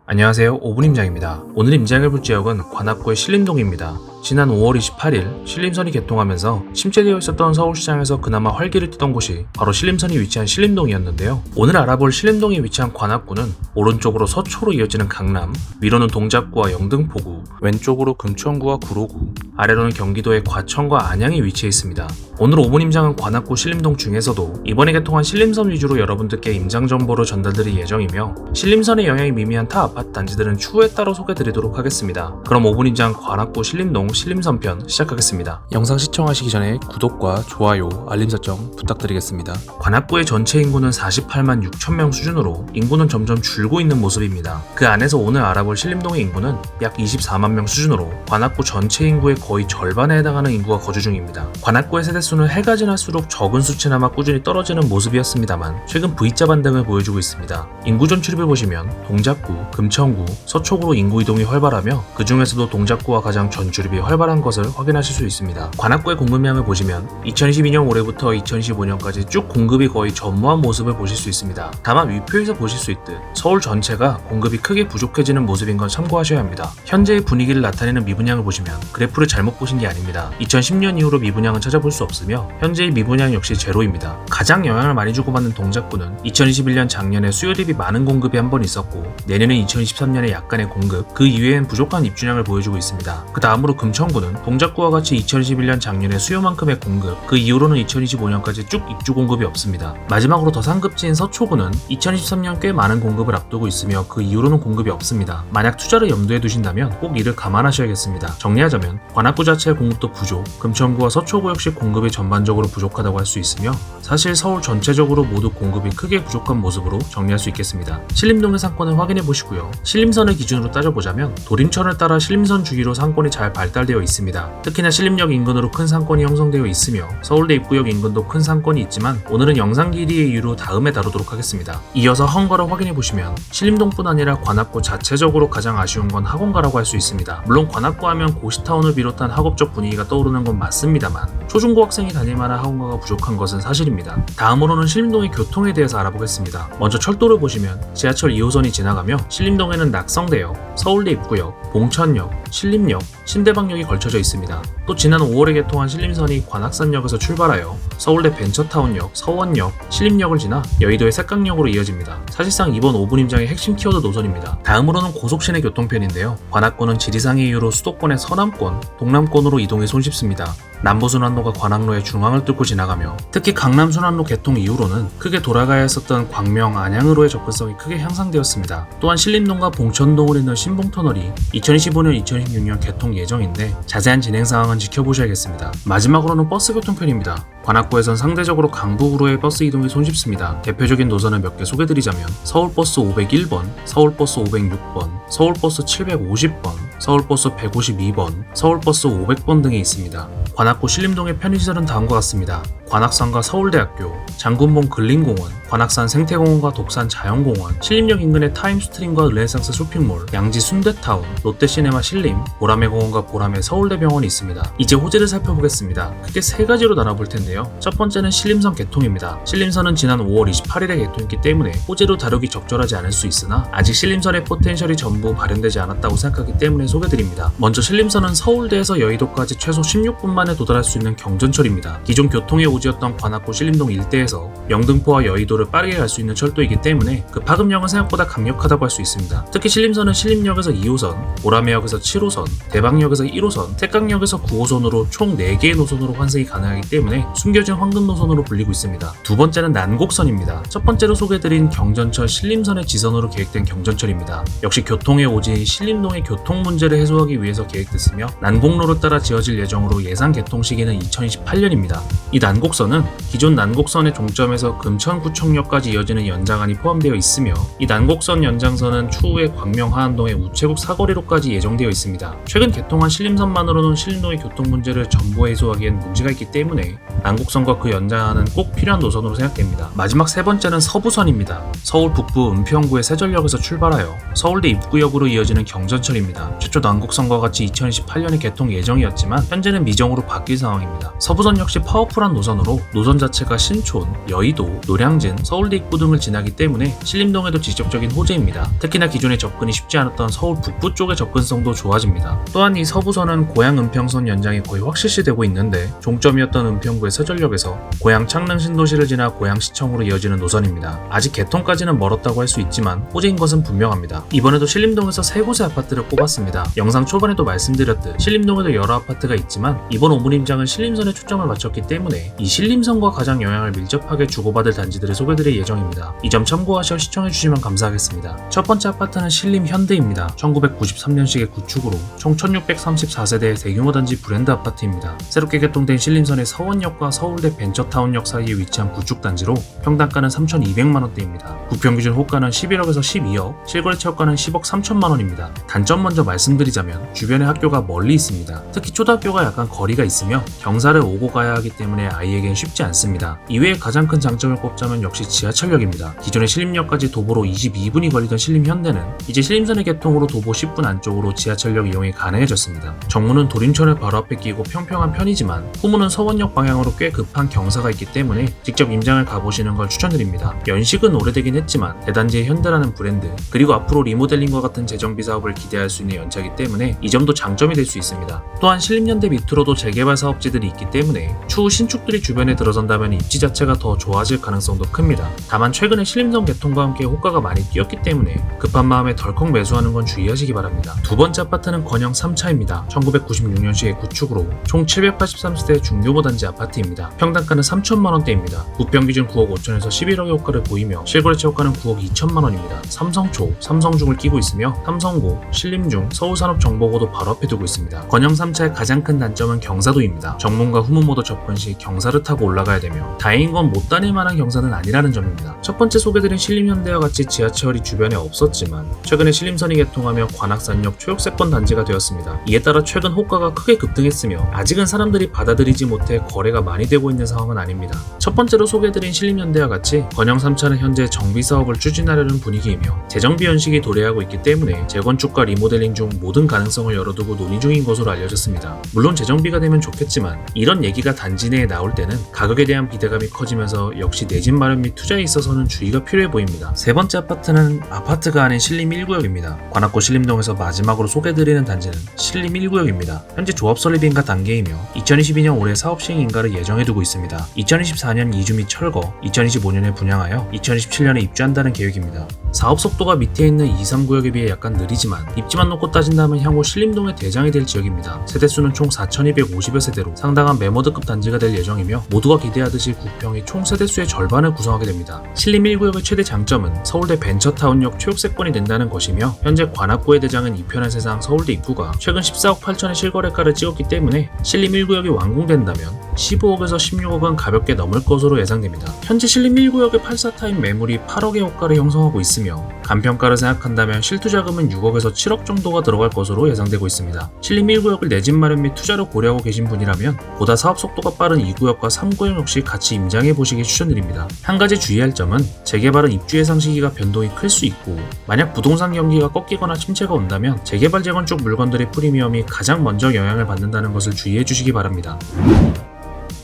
안녕하세요, 5분 임장입니다. 오늘 임장해볼 지역은 관악구의 신림동입니다. 지난 5월 28일 신림선이 개통하면서 침체되어 있었던 서울시장에서 그나마 활기를 띠던 곳이 바로 신림선이 위치한 신림동이었는데요. 오늘 알아볼 신림동이 위치한 관악구는 오른쪽으로 서초로 이어지는 강남, 위로는 동작구와 영등포구, 왼쪽으로 금천구와 구로구, 아래로는 경기도의 과천과 안양이 위치해 있습니다. 오늘 5분 임장은 관악구 신림동 중에서도 이번에 개통한 신림선 위주로 여러분들께 임장 정보를 전달드릴 예정이며 신림선의 영향이 미미한 타 아파트 단지들은 추후에 따로 소개드리도록 하겠습니다. 그럼 5분 임장 관악구 신림동 신림선편 시작하겠습니다. 영상 시청하시기 전에 구독과 좋아요, 알림 설정 부탁드리겠습니다. 관악구의 전체 인구는 48만 6천 명 수준으로 인구는 점점 줄고 있는 모습입니다. 그 안에서 오늘 알아볼 신림동의 인구는 약 24만 명 수준으로 관악구 전체 인구의 거의 절반에 해당하는 인구가 거주 중입니다. 관악구의 세대수는 해가 지날수록 적은 수치나마 꾸준히 떨어지는 모습이었습니다만 최근 V자 반등을 보여주고 있습니다. 인구 전출입을 보시면 동작구, 금천구, 서초구로 인구 이동이 활발하며 그 중에서도 동작구와 가장 전출입이 활발한 것을 확인하실 수 있습니다. 관악구의 공급량을 보시면 2022년 올해부터 2025년까지 쭉 공급이 거의 전무한 모습을 보실 수 있습니다. 다만 위표에서 보실 수 있듯 서울 전체가 공급이 크게 부족해지는 모습인 건 참고하셔야 합니다. 현재의 분위기를 나타내는 미분양을 보시면 그래프를 잘못 보신 게 아닙니다. 2010년 이후로 미분양은 찾아볼 수 없으며 현재의 미분양 역시 제로입니다. 가장 영향을 많이 주고받는 동작구는 2021년 작년에 수요 대비 많은 공급이 한 번 있었고 내년은 2023년에 약간의 공급, 그 이외엔 부족한 입주량을 보여주고 있습니다. 그 다음으로 금천구는 동작구와 같이 2021년 작년에 수요만큼의 공급, 그 이후로는 2025년까지 쭉 입주 공급이 없습니다. 마지막으로 더 상급지인 서초구는 2023년 꽤 많은 공급을 앞두고 있으며 그 이후로는 공급이 없습니다. 만약 투자를 염두에 두신다면 꼭 이를 감안하셔야겠습니다. 정리하자면 관악구 자체의 공급도 부족, 금천구와 서초구 역시 공급이 전반적으로 부족하다고 할 수 있으며 사실 서울 전체적으로 모두 공급이 크게 부족한 모습으로 정리할 수 있겠습니다. 신림동의 상권을 확인해 보시고요. 신림선을 기준으로 따져보자면 도림천을 따라 신림선 주위로 상권이 잘 발달되어 있습니다. 특히나 신림역 인근으로 큰 상권이 형성되어 있으며 서울대 입구역 인근도 큰 상권이 있지만 오늘은 영상 길이의 이유로 다음에 다루도록 하겠습니다. 이어서 학원가를 확인해 보시면 신림동뿐 아니라 관악구 자체적으로 가장 아쉬운 건 학원가라고 할 수 있습니다. 물론 관악구 하면 고시타운을 비롯한 학업적 분위기가 떠오르는 건 맞습니다만 초중고 학생이 다닐 만한 학원가가 부족한 것은 사실입니다. 다음으로는 신림동의 교통에 대해서 알아보겠습니다. 먼저 철도를 보시면 지하철 2호선이 지나가며 신림동에는 낙성대역, 서울대 입구역, 봉천역, 신림역, 신대방역이 걸쳐져 있습니다. 또 지난 5월에 개통한 신림선이 관악산역에서 출발하여 서울대 벤처타운역, 서원역, 신림역을 지나 여의도의 색강역으로 이어집니다. 사실상 이번 5분 임장의 핵심 키워드 노선입니다. 다음으로는 고속시내 교통편인데요. 관악구는 지리상의 이유로 수도권의 서남권, 동남권으로 이동이 손쉽습니다. 남부순환로가 관악로의 중앙을 뚫고 지나가며 특히 강남순환로 개통 이후로는 크게 돌아가야 했었던 광명, 안양으로의 접근성이 크게 향상되었습니다. 또한 신림동과 봉천동을 잇는 신봉터널이 2025년, 2026년 개통 예정인데 자세한 진행 상황은 지켜보셔야겠습니다. 마지막으로는 버스 교통편입니다. 관악구에선 상대적으로 강북으로의 버스 이동이 손쉽습니다. 대표적인 노선을 몇 개 소개드리자면 서울버스 501번, 서울버스 506번, 서울버스 750번, 서울버스 152번, 서울버스 500번 등이 있습니다. 관악구 신림동의 편의시설은 다음과 같습니다. 관악산과 서울대학교, 장군봉 근린공원, 관악산 생태공원과 독산 자연공원, 신림역 인근의 타임스트림과 르네상스 쇼핑몰, 양지 순대타운, 롯데시네마 신림, 보라매공원과 보라매 서울대병원이 있습니다. 이제 호재를 살펴보겠습니다. 크게 세 가지로 나눠볼 텐데요. 첫 번째는 신림선 개통입니다. 신림선은 지난 5월 28일에 개통했기 때문에 호재로 다루기 적절하지 않을 수 있으나 아직 신림선의 포텐셜이 전부 발현되지 않았다고 생각하기 때문에 소개드립니다. 먼저 신림선은 서울대에서 여의도까지 최소 16분 만에 도달할 수 있는 경전철입니다. 기존 교통의 오지였던 관악구 신림동 일대에서 영등포와 여의도를 빠르게 갈 수 있는 철도이기 때문에 그 파급력은 생각보다 강력하다고 할 수 있습니다. 특히 신림선은 신림역에서 2호선, 보라매역에서 7호선, 대방역에서 1호선, 택강역에서 9호선으로 총 4개의 노선으로 환승이 가능하기 때문에 숨겨진 황금 노선으로 불리고 있습니다. 두 번째는 난곡선입니다. 첫 번째로 소개드린 경전철 신림선의 지선으로 계획된 경전철입니다. 역시 교통의 오지인 신림동의 교통 문제를 해소하기 위해서 계획됐으며 난곡로를 따라 지어질 예정으로 예상 개통 시기는 2028년입니다. 이 난곡선은 기존 난곡선의 종점에서 금천구청역까지 이어지는 연장안이 포함되어 있으며 이 난곡선 연장선은 추후에 광명 하안동의 우체국 사거리로까지 예정되어 있습니다. 최근 개통한 신림선만으로는 신림동의 교통 문제를 전부 해소하기엔 문제가 있기 때문에 난곡선과 그 연장안은 꼭 필요한 노선으로 생각됩니다. 마지막 세 번째는 서부선입니다. 서울 북부 은평구의 세전역에서 출발하여 서울대 입구역으로 이어지는 경전철입니다. 최초 난곡선과 같이 2028년에 개통 예정이었지만 현재는 미정으로 바뀔 상황입니다. 서부선 역시 파워풀한 노선으로 노선으로 노선 자체가 신촌, 여의도, 노량진, 서울대 입구 등을 지나기 때문에 신림동에도 직접적인 호재입니다. 특히나 기존에 접근이 쉽지 않았던 서울 북부 쪽의 접근성도 좋아집니다. 또한 이 서부선은 고양 은평선 연장이 거의 확실시되고 있는데 종점이었던 은평구의 서절역에서 고양 창릉 신도시를 지나 고양시청으로 이어지는 노선입니다. 아직 개통까지는 멀었다고 할 수 있지만 호재인 것은 분명합니다. 이번에도 신림동에서 3곳의 아파트를 꼽았습니다. 영상 초반에도 말씀드렸듯 신림동에도 여러 아파트가 있지만 이번 오므림장은 신림선에 초점을 맞췄기 때문에 이 신림선과 가장 영향을 밀접하게 주고받을 단지들을 소개드릴 예정입니다. 이 점 참고하셔 시청해주시면 감사하겠습니다. 첫 번째 아파트는 신림현대입니다. 1993년식의 구축으로 총 1634세대의 대규모 단지 브랜드 아파트입니다. 새롭게 개통된 신림선의 서원역과 서울대 벤처타운역 사이에 위치한 구축 단지로 평당가는 3,200만원대입니다. 부평기준 호가는 11억에서 12억, 실거래 채업가는 10억 3천만원입니다. 단점 먼저 말씀드리자면 주변에 학교가 멀리 있습니다. 특히 초등학교가 약간 거리가 있으며 경사를 오고 가야 하기 때문에 아이에겐 쉽지 않습니다. 이외에 가장 큰 장점을 꼽자면 역시 지하철역입니다. 기존의 신림역까지 도보로 22분이 걸리던 신림현대는 이제 신림선의 개통으로 도보 10분 안쪽으로 지하철역 이용이 가능해졌습니다. 정문은 도림천을 바로 앞에 끼고 평평한 편이지만 후문은 서원역 방향으로 꽤 급한 경사가 있기 때문에 직접 임장을 가보시는 걸 추천드립니다. 연식은 오래되긴 했지만 대단지의 현대라는 브랜드 그리고 앞으로 리모델링과 같은 재정비 사업을 기대할 수 있는 연차이기 때문에 이 점도 장점이 될 수 있습니다. 또한 신림현대 밑으로도 재개발 사업지들이 있기 때문에 추후 신축들이 주변에 들어선다면 입지 자체가 더 좋아질 가능성도 큽니다. 다만 최근에 신림선 개통과 함께 호가가 많이 뛰었기 때문에 급한 마음에 덜컥 매수하는 건 주의하시기 바랍니다. 두 번째 아파트는 건영 3차입니다. 1996년식의 구축으로 총 783세대 중규모 단지 아파트입니다. 평당가는 3천만원대입니다. 부평기준 9억 5천에서 11억의 호가를 보이며 실거래 채업가는 9억 2천만원입니다. 삼성초, 삼성중을 끼고 있으며 삼성고, 신림중, 서울산업정보고도 바로 앞에 두고 있습니다. 건영 3차의 가장 큰 단점은 경사도입니다. 정문과 후문 모두 접근 시 경사를 타고 올라가야 되며 다행인 건 못 다닐 만한 경사는 아니라는 점입니다. 첫 번째 소개드린 신림현대와 같이 지하철이 주변에 없었지만 최근에 신림선이 개통하며 관악산역 초역세권 단지가 되었습니다. 이에 따라 최근 호가가 크게 급등했으며 아직은 사람들이 받아들이지 못해 거래가 많이 되고 있는 상황은 아닙니다. 첫 번째로 소개드린 신림현대와 같이 건영 3차는 현재 정비사업을 추진하려는 분위기이며 재정비 연식이 도래하고 있기 때문에 재건축과 리모델링 중 모든 가능성을 열어두고 논의 중인 것으로 알려졌습니다. 물론 재정비가 되면 좋겠지만 이런 얘기가 단지 내에 나올 때는 가격에 대한 비대감이 커지면서 역시 내 집 마련 및 투자에 있어서는 주의가 필요해 보입니다. 세 번째 아파트는 아파트가 아닌 신림 1구역입니다. 관악구 신림동에서 마지막으로 소개드리는 단지는 신림 1구역입니다. 현재 조합 설립인가 단계이며 2022년 올해 사업 시행 인가를 예정해두고 있습니다. 2024년 이주 및 철거, 2025년에 분양하여 2027년에 입주한다는 계획입니다. 사업 속도가 밑에 있는 2, 3구역에 비해 약간 느리지만 입지만 놓고 따진다면 향후 신림동의 대장이 될 지역입니다. 세대수는 총 4,250여 세대로 상당한 메모드급 단지가 될 예정이며 모두가 기대하듯이 구평이 총 세대수의 절반을 구성하게 됩니다. 신림 1구역의 최대 장점은 서울대 벤처타운역 초역세권이 된다는 것이며 현재 관악구의 대장은 이편한 세상 서울대 입구가 최근 14억 8천의 실거래가를 찍었기 때문에 신림 1구역이 완공된다면 15억에서 16억은 가볍게 넘을 것으로 예상됩니다. 현재 신림 1구역의 84타임 매물이 8억의 호가를 형성하고 있으며 간평가를 생각한다면 실투자금은 6억에서 7억 정도가 들어갈 것으로 예상되고 있습니다. 신림 1구역을 내 집 마련 및 투자를 고려하고 계신 분이라면 보다 사업 속도가 빠른 2구역과 3구역 역시 같이 임장해 보시기 추천드립니다. 한 가지 주의할 점은 재개발은 입주 예상 시기가 변동이 클 수 있고 만약 부동산 경기가 꺾이거나 침체가 온다면 재개발 재건축 물건들의 프리미엄이 가장 먼저 영향을 받는다는 것을 주의해 주시기 바랍니다.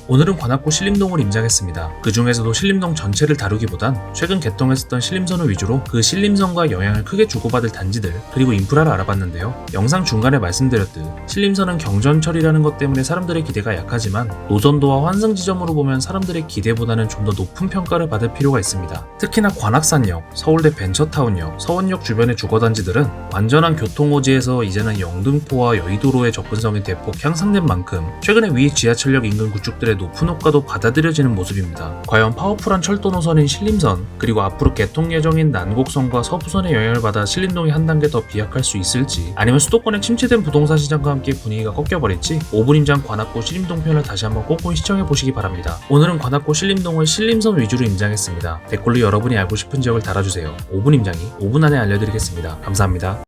오늘은 관악구 신림동을 임장했습니다. 그 중에서도 신림동 전체를 다루기보단 최근 개통했었던 신림선을 위주로 그 신림선과 영향을 크게 주고받을 단지들 그리고 인프라를 알아봤는데요. 영상 중간에 말씀드렸듯 신림선은 경전철이라는 것 때문에 사람들의 기대가 약하지만 노선도와 환승 지점으로 보면 사람들의 기대보다는 좀 더 높은 평가를 받을 필요가 있습니다. 특히나 관악산역, 서울대 벤처타운역, 서원역 주변의 주거단지들은 완전한 교통호지에서 이제는 영등포와 여의도로의 접근성이 대폭 향상된 만큼 최근에 위 지하철역 인근 구축들의 높은 호가도 받아들여지는 모습입니다. 과연 파워풀한 철도 노선인 신림선 그리고 앞으로 개통 예정인 난곡선과 서부선의 영향을 받아 신림동이 한 단계 더 비약할 수 있을지 아니면 수도권의 침체된 부동산 시장과 함께 분위기가 꺾여버릴지 5분 임장 관악구 신림동 편을 다시 한번 꼼꼼히 시청해 보시기 바랍니다. 오늘은 관악구 신림동을 신림선 위주로 임장했습니다. 댓글로 여러분이 알고 싶은 지역을 달아주세요. 5분 임장이 5분 안에 알려드리겠습니다. 감사합니다.